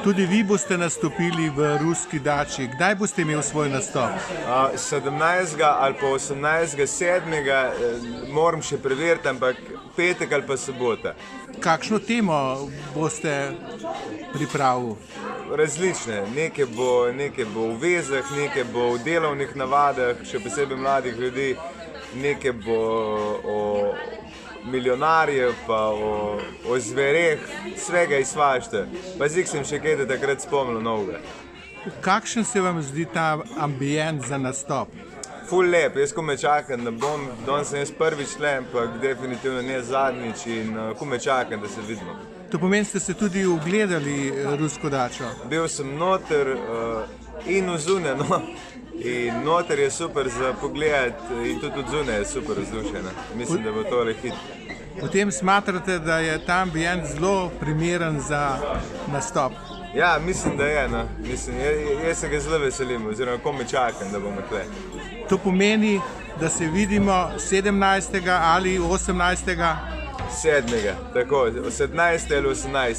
Tudi vi boste nastopili v Ruski dači. Kdaj boste imeli svoj nastop? 17. ali pa 18.7. Moram še preveriti, ampak petek ali pa sobota. Kakšno temo boste pripravili? Različne. Nekaj bo v vezah, nekaj bo v delovnih navadah, še posebej mladih ljudi, nekaj bo o milijonarjev, pa o zvereh, svega iz svašta. Pa zdaj sem še kaj, da takrat spomnil novega. Kakšen se vam zdi ta ambient za nastop? Ful lep, jaz ko me čakam, da bom, danes sem jaz prvič tle, ampak definitivno ne zadnjič in ko me čakam, da se vidimo. To pomeni, ste se tudi ogledali Rusko dačo? Bil sem noter in vzune, no. In noter je super za pogled in tudi od zunaj je super vzdušena. Mislim, da bo tole hit. Potem smatrate, da je ta ambient zelo primeren za nastop? Ja, mislim, da je, no. Mislim, jaz se ga zelo veselim, oziroma ko me čakam, da bomo tle. To pomeni, da se vidimo 17. ali 18. 7. tako, 17. ali 18.